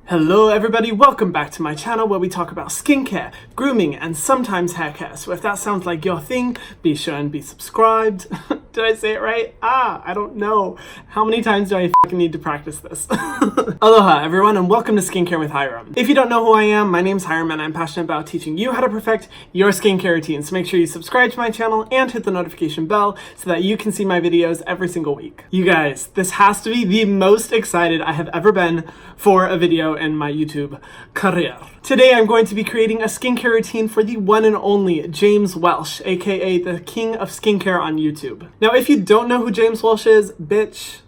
Hello everybody, welcome back to my channel where we talk about skincare, grooming, and sometimes hair care. So if that sounds like your thing, be sure and be subscribed. Did I say it right? I don't know. How many times do I fucking need to practice this? Aloha everyone and welcome to Skincare with Hiram. If you don't know who I am, my name's Hiram and I'm passionate about teaching you how to perfect your skincare routine. So make sure you subscribe to my channel and hit the notification bell so that you can see my videos every single week. You guys, this has to be the most excited I have ever been for a video in my YouTube career. Today I'm going to be creating a skincare routine for the one and only James Welsh, aka the king of skincare on YouTube. Now if you don't know who James Welsh is, bitch,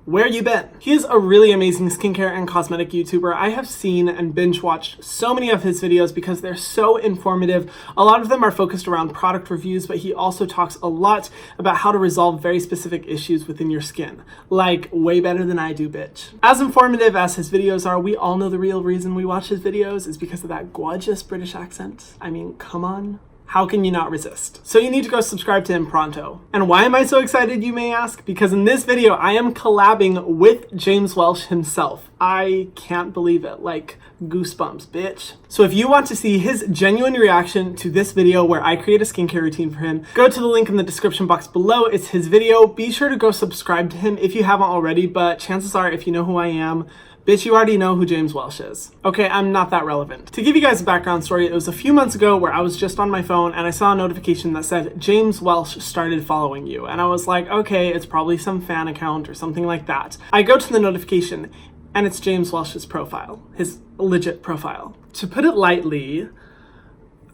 where you been? He is a really amazing skincare and cosmetic YouTuber. I have seen and binge watched so many of his videos because they're so informative. A lot of them are focused around product reviews, but he also talks a lot about how to resolve very specific issues within your skin. Like, way better than I do, bitch. As informative as his videos are, we all know the real reason we watch his videos is because of that gorgeous British accent. I mean, come on. How can you not resist? So you need to go subscribe to him pronto. And why am I so excited, you may ask? Because in this video, I am collabing with James Welsh himself. I can't believe it, like goosebumps, bitch. So if you want to see his genuine reaction to this video where I create a skincare routine for him, go to the link in the description box below. It's his video. Be sure to go subscribe to him if you haven't already, but chances are if you know who I am, bitch, you already know who James Welsh is. Okay, I'm not that relevant. To give you guys a background story, it was a few months ago where I was just on my phone and I saw a notification that said, James Welsh started following you. And I was like, okay, it's probably some fan account or something like that. I go to the notification and it's James Welsh's profile, his legit profile. To put it lightly,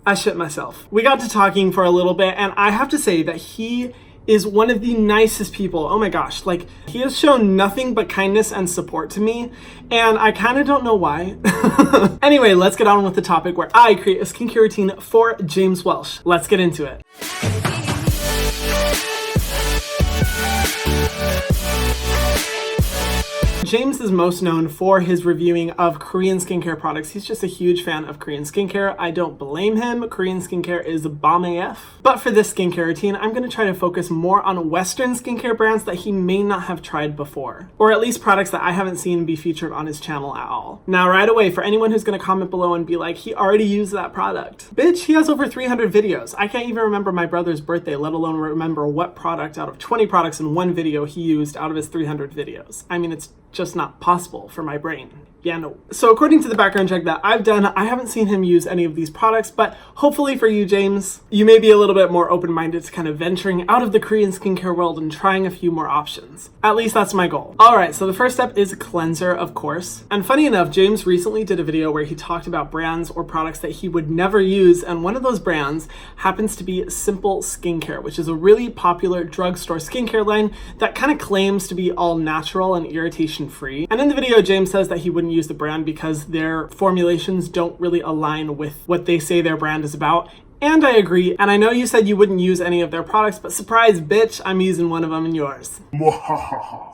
I shit myself. We got to talking for a little bit and I have to say that he is one of the nicest people. Oh my gosh, like he has shown nothing but kindness and support to me and I kind of don't know why. Anyway, let's get on with the topic where I create a skincare routine for James Welsh. Let's get into it. James is most known for his reviewing of Korean skincare products. He's just a huge fan of Korean skincare. I don't blame him. Korean skincare is bomb AF. But for this skincare routine, I'm going to try to focus more on Western skincare brands that he may not have tried before. Or at least products that I haven't seen be featured on his channel at all. Now right away, for anyone who's going to comment below and be like, he already used that product. Bitch, he has over 300 videos. I can't even remember my brother's birthday, let alone remember what product out of 20 products in one video he used out of his 300 videos. I mean, it's just not possible for my brain. Yeah, no. So according to the background check that I've done, I haven't seen him use any of these products, but hopefully for you, James, you may be a little bit more open-minded to kind of venturing out of the Korean skincare world and trying a few more options. At least that's my goal. All right, so the first step is cleanser, of course. And funny enough, James recently did a video where he talked about brands or products that he would never use, and one of those brands happens to be Simple Skincare, which is a really popular drugstore skincare line that kind of claims to be all natural and irritation-free. And in the video, James says that he wouldn't use the brand because their formulations don't really align with what they say their brand is about. And I agree, and I know you said you wouldn't use any of their products, but surprise, bitch, I'm using one of them in yours.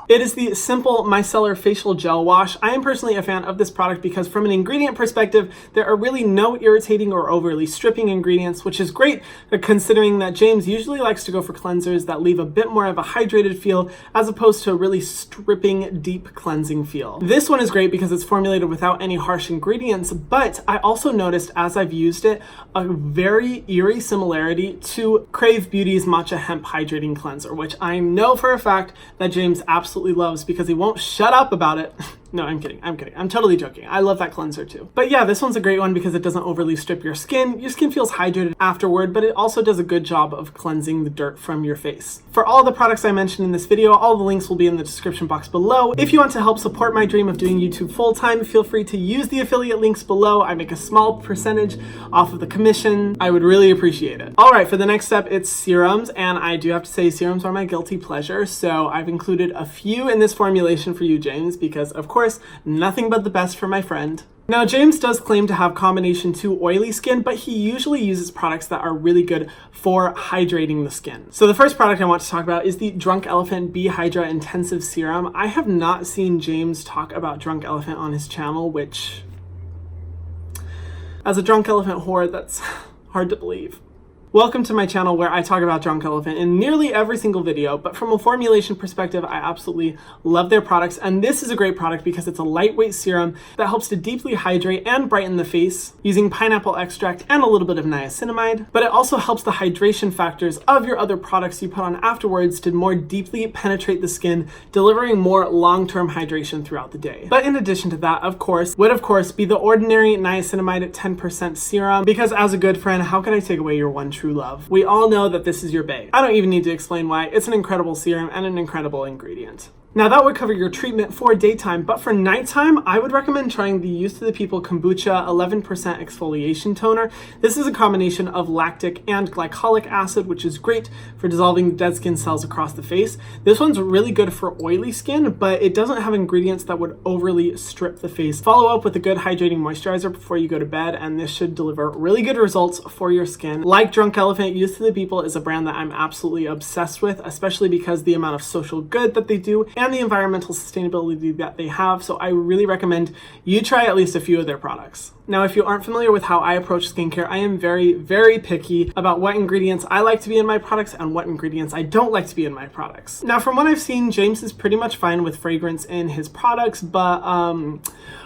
It is the Simple Micellar Facial Gel Wash. I am personally a fan of this product because from an ingredient perspective, there are really no irritating or overly stripping ingredients, which is great considering that James usually likes to go for cleansers that leave a bit more of a hydrated feel as opposed to a really stripping, deep cleansing feel. This one is great because it's formulated without any harsh ingredients, but I also noticed as I've used it, a very eerie similarity to Crave Beauty's Matcha Hemp Hydrating Cleanser, which I know for a fact that James absolutely loves because he won't shut up about it. No, I'm kidding. I'm totally joking. I love that cleanser too. But yeah, this one's a great one because it doesn't overly strip your skin. Your skin feels hydrated afterward, but it also does a good job of cleansing the dirt from your face. For all the products I mentioned in this video, all the links will be in the description box below. If you want to help support my dream of doing YouTube full-time, feel free to use the affiliate links below. I make a small percentage off of the commission. I would really appreciate it. All right, for the next step, it's serums. And I do have to say serums are my guilty pleasure. So I've included a few in this formulation for you, James, because of course, nothing but the best for my friend. Now, James does claim to have combination 2 oily skin, but he usually uses products that are really good for hydrating the skin. So the first product I want to talk about is the Drunk Elephant Bee Hydra Intensive Serum. I have not seen James talk about Drunk Elephant on his channel, which, as a Drunk Elephant whore, that's hard to believe. Welcome to my channel where I talk about Drunk Elephant in nearly every single video, but from a formulation perspective, I absolutely love their products, and this is a great product because it's a lightweight serum that helps to deeply hydrate and brighten the face using pineapple extract and a little bit of niacinamide, but it also helps the hydration factors of your other products you put on afterwards to more deeply penetrate the skin, delivering more long-term hydration throughout the day. But in addition to that, would be the ordinary niacinamide 10% serum, because as a good friend, how can I take away your one true love? We all know that this is your bae. I don't even need to explain why. It's an incredible serum and an incredible ingredient. Now that would cover your treatment for daytime, but for nighttime, I would recommend trying the Used to the People Kombucha 11% exfoliation toner. This is a combination of lactic and glycolic acid, which is great for dissolving dead skin cells across the face. This one's really good for oily skin, but it doesn't have ingredients that would overly strip the face. Follow up with a good hydrating moisturizer before you go to bed, and this should deliver really good results for your skin. Like Drunk Elephant, Used to the People is a brand that I'm absolutely obsessed with, especially because the amount of social good that they do and the environmental sustainability that they have. So I really recommend you try at least a few of their products. Now, if you aren't familiar with how I approach skincare, I am very, very picky about what ingredients I like to be in my products and what ingredients I don't like to be in my products. Now, from what I've seen, James is pretty much fine with fragrance in his products, but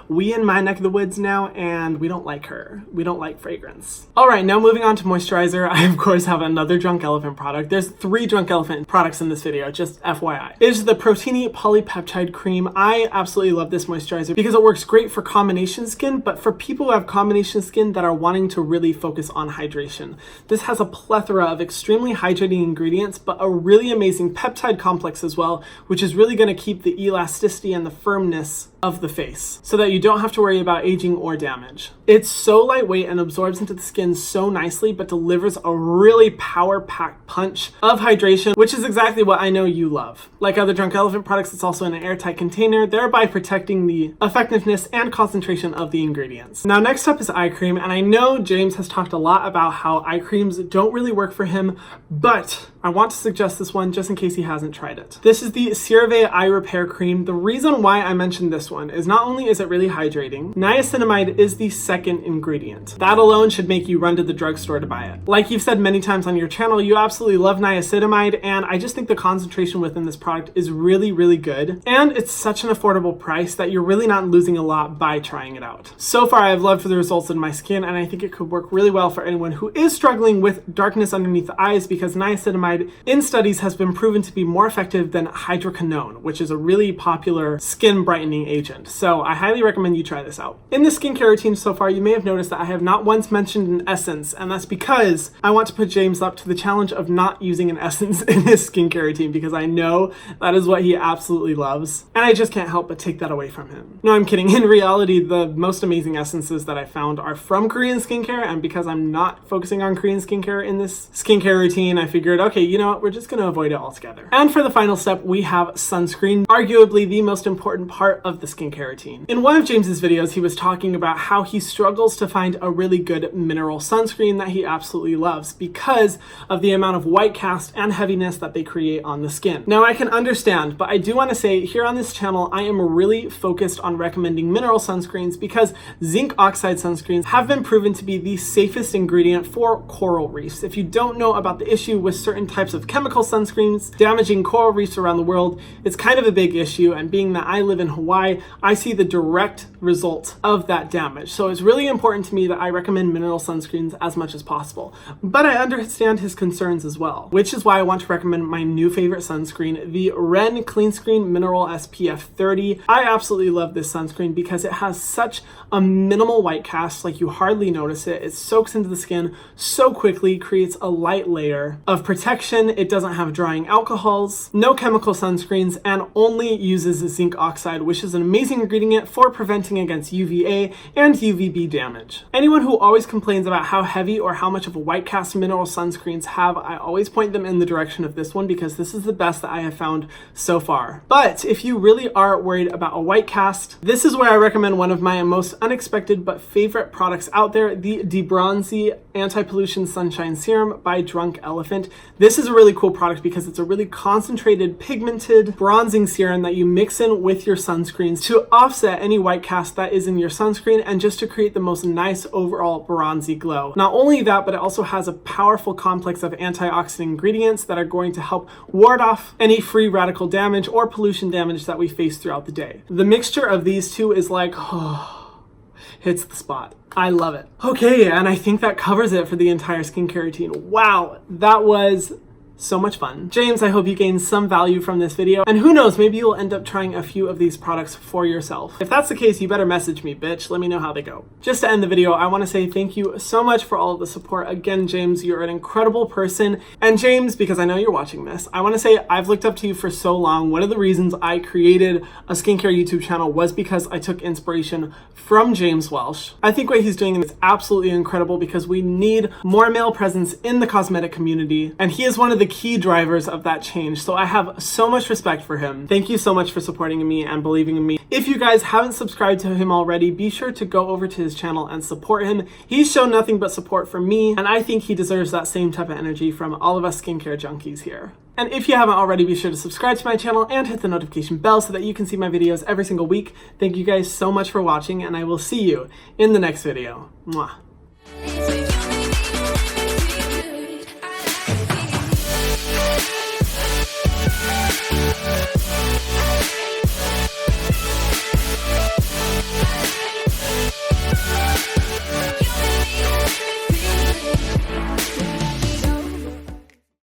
we in my neck of the woods now, and we don't like her. We don't like fragrance. All right, now moving on to moisturizer, I of course have another Drunk Elephant product. There's 3 Drunk Elephant products in this video, just FYI. It is the Protini Polypeptide Cream. I absolutely love this moisturizer because it works great for combination skin, but for people who have combination skin that are wanting to really focus on hydration. This has a plethora of extremely hydrating ingredients, but a really amazing peptide complex as well, which is really going to keep the elasticity and the firmness of the face so that you don't have to worry about aging or damage. It's so lightweight and absorbs into the skin so nicely, but delivers a really power-packed punch of hydration, which is exactly what I know you love. Like other Drunk Elephant products, it's also in an airtight container, thereby protecting the effectiveness and concentration of the ingredients. Now, next up is eye cream, and I know James has talked a lot about how eye creams don't really work for him, but I want to suggest this one just in case he hasn't tried it. This is the CeraVe Eye Repair Cream. The reason why I mentioned this one is not only is it really hydrating, niacinamide is the second ingredient. That alone should make you run to the drugstore to buy it. Like you've said many times on your channel, you absolutely love niacinamide, and I just think the concentration within this product is really, really good. And it's such an affordable price that you're really not losing a lot by trying it out. So far, I've loved the results in my skin, and I think it could work really well for anyone who is struggling with darkness underneath the eyes, because niacinamide in studies has been proven to be more effective than hydroquinone, which is a really popular skin brightening agent. So I highly recommend you try this out. In the skincare routine so far, you may have noticed that I have not once mentioned an essence, and that's because I want to put James up to the challenge of not using an essence in his skincare routine, because I know that is what he absolutely loves, and I just can't help but take that away from him. No, I'm kidding. In reality, the most amazing essences that I found are from Korean skincare, and because I'm not focusing on Korean skincare in this skincare routine, I figured, okay, you know what, we're just going to avoid it altogether. And for the final step, we have sunscreen, arguably the most important part of the skincare routine. In one of James's videos, he was talking about how he struggles to find a really good mineral sunscreen that he absolutely loves because of the amount of white cast and heaviness that they create on the skin. Now, I can understand, but I do want to say here on this channel, I am really focused on recommending mineral sunscreens because zinc oxide sunscreens have been proven to be the safest ingredient for coral reefs. If you don't know about the issue with certain types of chemical sunscreens damaging coral reefs around the world, it's kind of a big issue, and being that I live in Hawaii, I see the direct result of that damage. So it's really important to me that I recommend mineral sunscreens as much as possible. But I understand his concerns as well, which is why I want to recommend my new favorite sunscreen, the REN Clean Screen Mineral SPF 30. I absolutely love this sunscreen because it has such a minimal white cast, like you hardly notice it. It soaks into the skin so quickly, creates a light layer of protection. It doesn't have drying alcohols, no chemical sunscreens, and only uses zinc oxide, which is an amazing ingredient for preventing against UVA and UVB damage. Anyone who always complains about how heavy or how much of a white cast mineral sunscreens have, I always point them in the direction of this one because this is the best that I have found so far. But if you really are worried about a white cast, this is where I recommend one of my most unexpected but favorite products out there, the D-Bronzi Anti-Pollution Sunshine Serum by Drunk Elephant. This This is a really cool product because it's a really concentrated, pigmented bronzing serum that you mix in with your sunscreens to offset any white cast that is in your sunscreen and just to create the most nice overall bronzy glow. Not only that, but it also has a powerful complex of antioxidant ingredients that are going to help ward off any free radical damage or pollution damage that we face throughout the day. The mixture of these two is like, hits the spot. I love it. Okay, and I think that covers it for the entire skincare routine. Wow, that was so much fun. James, I hope you gained some value from this video, and who knows, maybe you'll end up trying a few of these products for yourself. If that's the case, you better message me, bitch. Let me know how they go. Just to end the video, I want to say thank you so much for all of the support. Again, James, you're an incredible person. And James, because I know you're watching this, I want to say I've looked up to you for so long. One of the reasons I created a skincare YouTube channel was because I took inspiration from James Welsh. I think what he's doing is absolutely incredible because we need more male presence in the cosmetic community, and he is one of the key drivers of that change. So I have so much respect for him. Thank you so much for supporting me and believing in me. If you guys haven't subscribed to him already, be sure to go over to his channel and support him. He's shown nothing but support from me, and I think he deserves that same type of energy from all of us skincare junkies here. And if you haven't already, be sure to subscribe to my channel and hit the notification bell so that you can see my videos every single week. Thank you guys so much for watching, and I will see you in the next video. Mwah.